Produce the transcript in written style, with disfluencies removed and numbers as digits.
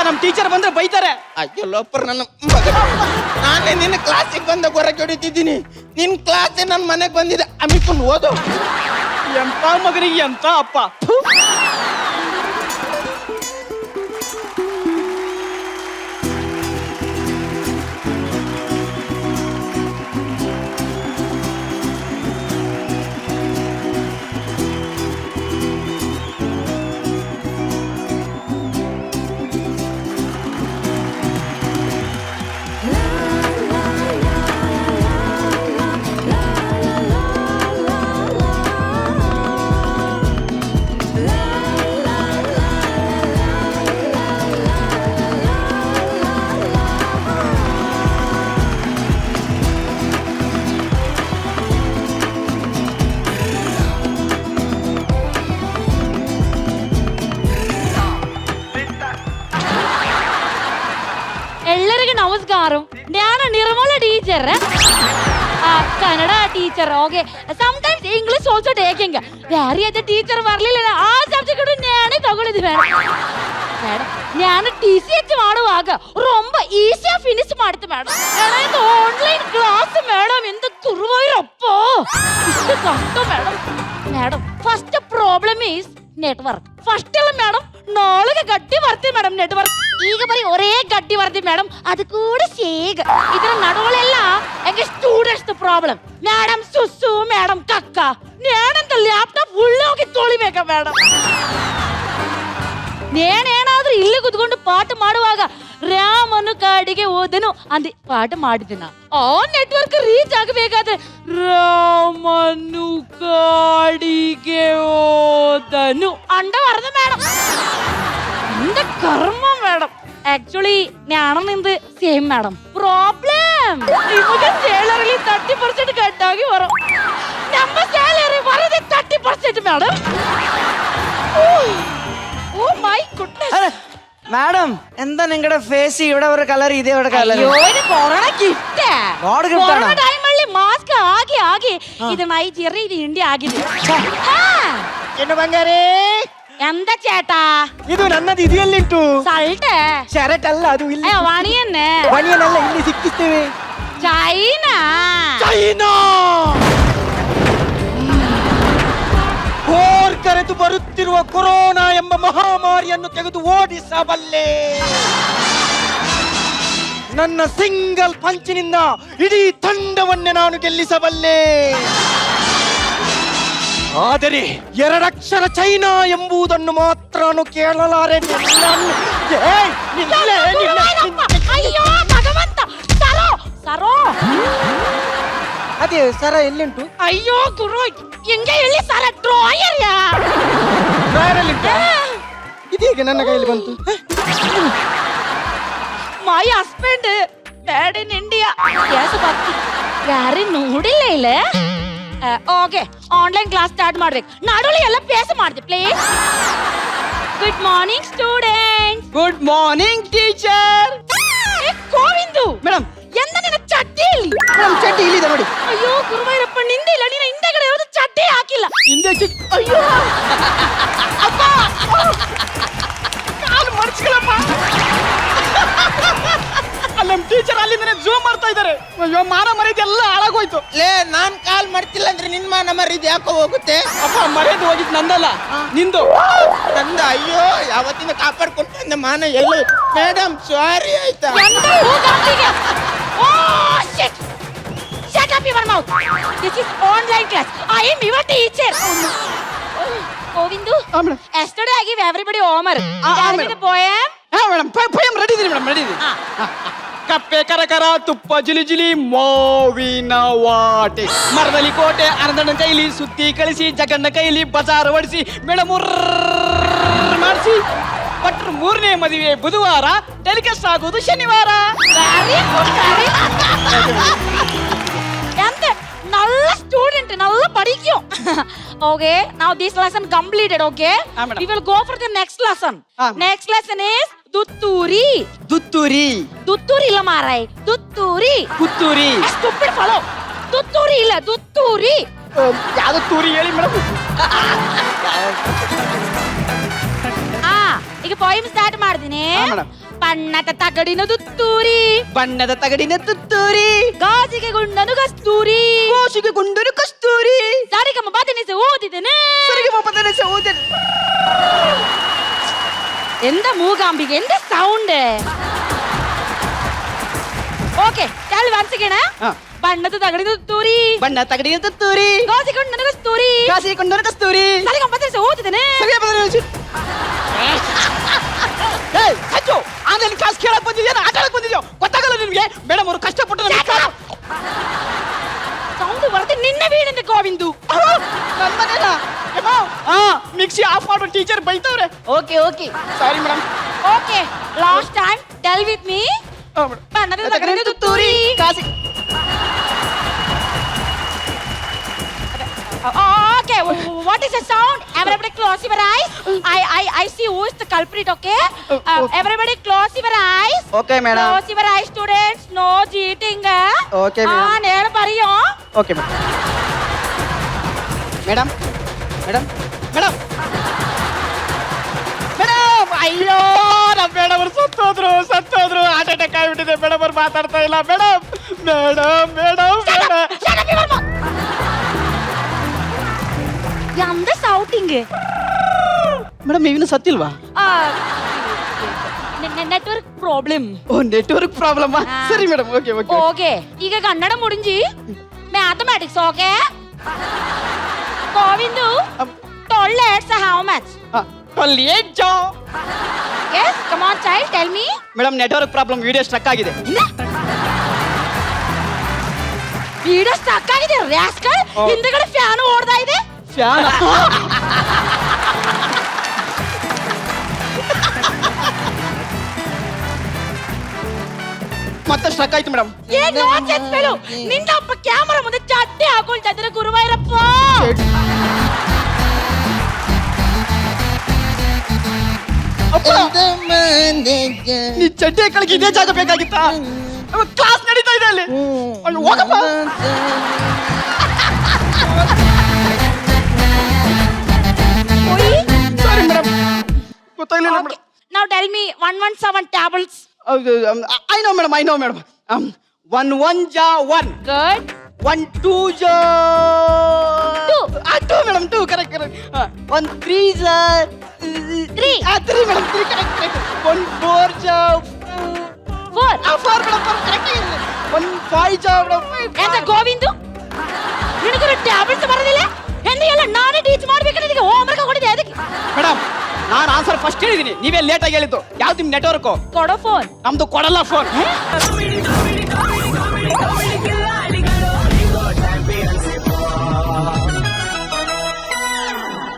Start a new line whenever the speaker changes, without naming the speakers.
ನಮ್ ಟೀಚರ್ ಬಂದ್ರೆ ಬೈತಾರೆ.
ಅಯ್ಯೋ ಲೋಪರ್ ನನ್ನ ಮಗ, ನಾನೇ ನಿನ್ನ ಕ್ಲಾಸಿಗೆ ಬಂದ ಹೊರಗೆ ಹೊಡಿತಿದ್ದೀನಿ. ನಿನ್ ಕ್ಲಾಸೇ ನನ್ನ ಮನೆಗೆ ಬಂದಿದೆ, ಅಮ್ಮಿಕೊಂಡು ಓದು.
ಎಂತ ಮಗನಿಗೆ ಎಂತ ಅಪ್ಪ.
ಎಲ್ಲರಿಗೂ ನಮಸ್ಕಾരം. ನಾನು Nirmala teacher, Kannada teacher. Okay, sometimes English also taking. ಬೇರೆ ಆದ ಟೀಚರ್ ಬರಲಿಲ್ಲ, ಆ ಸಬ್ಜೆಕ್ಟ್ ನಾನೇ ತಗೊಳ್ಳಿದ್ದೆ ಮೇಡಮ್. ನಾನು TCH ಮಾಡುವಾಗ ரொம்ப ಈಸಿಯಾ ಫಿನಿಶ್ ಮಾಡ್ತೆ ಮೇಡಮ್. ಇದು ಆನ್ಲೈನ್ ಕ್ಲಾಸ್ ಮೇಡಮ್, ಎಂತ ಕುರುವೈರಪ್ಪ, ಇಷ್ಟು ಕಷ್ಟ madam. Madam first problem is network. First ಅಲ್ಲ ಮೇಡಮ್, ನಾಳೆಗೆ ಗಟ್ಟಿ ಬರ್ತೀವಿ ಮೇಡಮ್ ನೆಟ್ವರ್ಕ್. ಈಗ ಬರೀ ಒರೇ ಗಟ್ಟಿ ಬರ್ತೀವಿ ಮೇಡಮ್, ಅದು ಕೂಡ ಸೇಗ್. ಇದರ ನಡುವಳೆಲ್ಲ ಹೆಂಗೆ ಸ್ಟೂಡೆಂಟ್ಸ್ ಪ್ರಾಬ್ಲಮ್ ಮೇಡಮ್. ಸುಸ್ಸು ಮೇಡಮ್ ಕಕ್ಕ, ನೇನಂತ ಲ್ಯಾಪ್ಟಾಪ್ ಉಳ್ಳೋಗಿ ತೊಳಿಬೇಕಾ ಮೇಡಮ್? ನೇನೇನಾದ್ರೂ ಇಲ್ಲಿ ಕುತ್ಕೊಂಡು ಪಾಠ ಮಾಡುವಾಗ ರಾಮನು ಕಾಡಿಗೆ ಹೋದನು ಅಂದೆ ಪಾಠ ಮಾಡಿದೆನ. ಆ ನೆಟ್ವರ್ಕ್ ರೀಚ್ ಆಗಬೇಕಾದ್ರೆ ರಾಮನು ಕಾಡಿಗೆ ಹೋದನು ಅಂಡ ಬರದು ಮೇಡಮ್. എന്റെ കർമ്മ മേഡം. ആക്ച്വലി ഞാനും നിന്ത് സെയിം മേഡം. പ്രോബ്ലം ഇവക്ക് സാലറി 30% കട്ടാക്കി വരും. നമ്മ സാലറി വെറുതെ 30% madam. Oh my goodness.
Madam എന്താ നിങ്ങളുടെ ഫേസ് ഇവിടെ ഒരു കളർ ഇതേ ഒരു കളർ?
അയ്യോ ഇത് കൊറോണ ഗിഫ്റ്റ്. കൊറോണ ടൈമಲ್ಲಿ ಮಾಸ್ಕ್ ಆಗಿ ಆಗಿ ಇದು ನೈಜೀರಿಯಾ ಇದು ಇಂಡಿಯಾ ಆಗಿದೆ.
ಏನು ಬಂಗಾರೇ?
ಎಂತ ചേട്ടാ
ಇದು ನನ್ನದು ಇದೆಯಲ್ಲಿಂಟು.
ಸಲ್ಟೆ
ಶರ್ಟ್ ಅಲ್ಲ, ಅದು ಇಲ್ಲಿ.
ವಾಣಿಯನ್ನೇ
ಬನಿಯನಲ್ಲ, ಇಲ್ಲಿ ಸಿಕ್ಕಿಸ್ತೇವೆ.
ಚೈನಾ
ಚೈನಾ ಕರೆದು ಬರುತ್ತಿರುವ ಕೊರೋನಾ ಎಂಬ ಮಹಾಮಾರಿಯನ್ನು ತೆಗೆದು ಓಡಿಸಬಲ್ಲೆ. ನನ್ನ ಸಿಂಗಲ್ ಪಂಚಿನಿಂದ ಇಡೀ ತಂಡವನ್ನೇ ನಾನು ಗೆಲ್ಲಿಸಬಲ್ಲೆ. ಆದರೆ 2 ಅಕ್ಷರ ಚೈನಾ ಎಂಬುದನ್ನು ಮಾತ್ರ ನಾನು ಕೇಳಲಾರೆ.
ಅಯ್ಯೋ ಭಗವಂತ, ಸರೋ ಸರೋ.
ಅದೇ ಸರ ಎಲ್ಲಿಂಟು?
ಅಯ್ಯೋ ಗುರು, ಹೆಂಗೆ ಹೇಳಿ ಸರ? ಡ್ರಾಯರ್
ಇದೀಗ ನನ್ನ ಕೈಯಲ್ಲಿ ಬಂತು.
My husband bad in India. ಯಾರೇ ನೋಡಿಲ್ಲ ಇಲ್ಲ. ಓಕೆ, ಆನ್ಲೈನ್ ಕ್ಲಾಸ್ ಸ್ಟಾರ್ಟ್ ಮಾಡ್ಬೇಕು. ನಡುಳಿ ಎಲ್ಲ ಪೇಸ್ ಮಾಡ್ದೆ please. Good morning student.
Good morning teacher.
Govindu
madam,
ಎಂದ ನಿನ್ನ ಚಡ್ಡಿ ಇಲ್ಲಿ?
ಮೇಡಮ್ ಚಡ್ಡಿ ಇಲ್ಲಿದೆ ನೋಡಿ.
ಅಯ್ಯೋ ಗುರುವಾಯೂರಪ್ಪ, ನಿಂದಿಲ್ಲ, ನಿನ್ನ ಹಿಂದೆಗಡೆ ಇರೋದು ಚಡ್ಡಿ ಹಾಕಿಲ್ಲ.
ಹಿಂದೆ
ಅಯ್ಯೋ
ಅಪ್ಪ, ಕಾಲು ಮಡಚ್ಕೊಳ್ಳಪ್ಪ. ಅಲ್ಲ ಟೀಚರ್ ಅಲ್ಲಿಂದನೇ ಜೂಮ್ ಮಾಡ್ತಾ ಇದ್ದಾರೆ. ಅಯ್ಯೋ ಮಾನ ಮರ್ಯಾದೆ ಎಲ್ಲ ಹಾಳಾಗೋಯ್ತು.
ಲೇ, ನಾನ್ ಕಾಲ್ ಮಾಡ್ತಿಲ್ಲ ಅಂದ್ರೆ ನಿನ್ ಮಾನ ಮರ್ಯಾದೆ ಯಾಕೋ ಹೋಗುತ್ತೆ?
ಅಪ್ಪ ಮರ್ಯಾದೆ ಹೋಗಿದ್ ನಂದಲ್ಲ, ನಿಂದು.
ನಂದ? ಅಯ್ಯೋ, ಯಾವತ್ತಿಂದ ಕಾಪಾಡ್ಕೊಂಡು ಬಂದ ಮಾನ ಎಲ್ಲ. ಮೇಡಮ್ ಸಾರಿ ಆಯ್ತಾ?
Oh shit! Shut up your mouth. This is online class. I am your teacher. Govindu, yesterday I give everybody homework. Tell me the poem.
Madam poem ready ಇದೀನಿ ಮೇಡಮ್, ರೆಡಿ ಇದೀನಿ. ಕಪ್ಪೆ ಕರಕರ ತುಪ್ಪ ಜಿಲಿ ಜಿಲಿ ಮೋವಿನ ವಾಟೆ, ಮರದಲ್ಲಿ ಕೋಟೆ ಅರ್ಧನ ಕೈಲಿ ಸುತ್ತಿ ಕಳಿಸಿ ಜಗನ್ನ ಕೈಲಿ ಬಜಾರ್ ಹೊಡಿಸಿ ಮೇಡಮ್ ಮಾಡಿಸಿ ಭಟ್ರು 3ನೇ ಮದುವೆ ಬುಧವಾರ, ಟೆಲಿಕಾಸ್ಟ್ ಆಗೋದು ಶನಿವಾರ.
நல்ல ஸ்டூடண்ட், நல்லா படிக்கும். Okay, now this lesson completed. Okay, we will go for the next lesson. Next lesson is Dutturi.
Dutturi.
Dutturi ಇಲ್ಲ ಮಾರಾಯ್, Dutturi.
Dutturi.
Stupid fellow. Dutturi ಇಲ್ಲ, Dutturi.
ಯಾವುದು ತೂರಿ ಹೇಳಿ ಮೇಡಮ್.
ಈಗ ಪೋಯಮ್ ಸ್ಟಾರ್ಟ್ ಮಾಡ್ತೀನಿ
ಹಾ, madam.
ಬಣ್ಣದ ತಗಡಿನ ತುತ್ತೂರಿ
ಬಣ್ಣದ ತಗಡಿನ ತುತ್ತೂರಿ
ಗಾಜಿಗೆ ಗುಂಡನು ಕಸ್ತೂರಿ
ಕೋಶಿಗೆ ಗುಂಡರು ಕಸ್ತೂರಿ
ಸಾರಿಗಮ್ಮ ಬಾತಿನಿಸಿ ಓದಿದ್ದೇನೆ
ಸರಿಗೆ ಮೊಪ್ಪದನೆ ಓದಿದೆ
ಎಂದ ಮೂಗಾಂಬಿಗೆ ಎಂದ ಸೌಂಡ್ ಓಕೆ ಚಾಲ್ ಒನ್ಸ್
ಹಾ.
ಬಣ್ಣದ ತಗಡಿನ ತುತ್ತೂರಿ
ಬಣ್ಣ ತಗಡಿನ ತುತ್ತೂರಿ
ಗಾಜಿಗೆ ಗುಂಡನು ಕಸ್ತೂರಿ
ಕಾಸಿಗೆ ಗುಂಡರು ಕಸ್ತೂರಿ
ಸಾರಿಗಮ್ಮ ಬಾತಿನಿಸಿ ಓದಿದ್ದೇನೆ
ಸರಿಗೆ ಮೊಪ್ಪದನೆ ಏಯ್ ಸಚ್ಚು ಆನ್ಲೈನ್ ಕ್ಲಾಸ್ ಕೇಳಕ್ ಬಂದಿದ್ಯಾ ಆಟ ಆಡಕ್ ಬಂದಿದ್ಯೋ ಗೊತ್ತಾಗಲ್ಲ ನಿನ್ಗೆ ಮೇಡಮ್ ಅವರು ಕಷ್ಟಪಟ್ಟು
ಸೌಂಡ್ ಬರುತ್ತೆ ನಿನ್ನೆ ಬೀಳಿಂದ ಗೋವಿಂದು
ನನ್ನ ಮನೇನ ಹಾ ಮಿಕ್ಸಿ ಆಫ್ ಮಾಡೋ ಟೀಚರ್ ಬೈತವ್ರೆ
okay okay
sorry madam
okay last time tell with me ಬಣ್ಣದ ತಗಡಿನ ತುತ್ತೂರಿ
ಕಾಸಿ
Okay, what is the sound? Everybody close your eyes. I see who is the culprit, okay? Everybody close your eyes.
Okay madam
Close your eyes, students. No cheating.
Okay, madam.
ನೇರ ಬರಿಯೋ.
Okay madam madam madam madam ಅಯ್ಯೋ ನಮ್ಮ madam ಅವ್ರು ಸತ್ತೋದ್ರು heart attack ಆಗಿಬಿಟ್ಟಿದೆ madam ಅವ್ರು ಮಾತಾಡ್ತಾ ಇಲ್ಲ madam madam madam
Shut up, your mouth. ಎಂದ ಸೌಟಿಂಗ್
ಮೇಡಮ್ ಇನ್ನು ಸತ್ತಿಲ್ವಾ
ನೆಟ್ವರ್ಕ್ ಪ್ರಾಬ್ಲಮ್
ಓ ನೆಟ್ವರ್ಕ್ ಪ್ರಾಬ್ಲಮ್ ಸರಿ ಮೇಡಮ್ ಓಕೆ ಓಕೆ
ಓಕೆ ಈಗ ಕನ್ನಡ ಮುಡಿಂಜಿ mathematics okay Govindu 12 8 how much?
12 ಜೋ
Yes, come on child, tell me.
Madam network problem video struck ಆಗಿದೆ
video stuck ಆಗಿದೆ ರಾಸ್ಕಲ್ ಹಿಂದಗಡೆ ಫ್ಯಾನ್ ಓಡ್ತಾ ಇದೆ
ಫ್ಯಾನ್ ಮತ್ತೆ ಸ್ಟ್ರಕ್ ಆಯ್ತು ಮೇಡಮ್
ಏನ್ ನಾನ್ಸೆನ್ಸ್ ಫೆಲೋ ನಿನ್ನ ಅಪ್ಪ ಕ್ಯಾಮೆರಾ ಮುಂದೆ ಚಡ್ಡಿ ಹಾಕೊಳ್ತಾ ಇದ್ರೆ ಗುರುವಾಯರಪ್ಪ
ನೀ ಚಡ್ಡಿ ಹಾಕಲಿಕ್ಕೆ ಇದೇ ಜಾಗ ಬೇಕಾಗಿತ್ತಾ ಕ್ಲಾಸ್ ನಡೀತಾ ಇದೆ ಅಲ್ಲಿ ಅಲ್ಲಿ ಹೋಗಪ್ಪ ಸಾರಿ ಮೇಡಮ್ ಗೊತ್ತಾಗ್ಲಿಲ್ಲ madam
Now tell me 117 tables.
I know madam 1 1 ಜಾ 1
Good.
1 2 ಜಾ
2.
2 ಮೇಡಮ್ 2 ಕರೆಕ್ಟ್ 1 3 ಜಾ
3.
3 ಮೇಡಮ್ 3 ಕರೆಕ್ಟ್ 1 4 ಜಾ
4.
4 ಮೇಡಮ್ ಕರೆಕ್ಟ್ 1 5 ಜಾ ಮೇಡಮ್
ಎಂತ ಗೋವಿಂದು ನಿನಗೆ ಟ್ಯಾಬ್ಲೆಟ್ಸ್ ಬರೋದಿಲ್ಲ ಹೆಣ್ಣು ಎಲ್ಲ ನಾನೇ ಟೀಚ್ ಮಾಡ್ಬೇಕು ನಿನಗೆ ಹೋಮ್ವರ್ಕ್ ಕೊಟ್ಟಿದ್ದೆ ಅದಕ್ಕೆ
ಮೇಡಮ್ ನಾನು ಆನ್ಸರ್ ಫಸ್ಟ್ ಹೇಳಿದೀನಿ ನೀವೇ ಲೇಟ್ ಆಗಿ ಹೇಳಿದ್ದು ಯಾವ್ದು ನಿಮ್ ನೆಟ್ವರ್ಕ್
ಕೊಡೋ ಫೋನ್
ನಮ್ದು ಕೊಡಲ್ಲ ಫೋನ್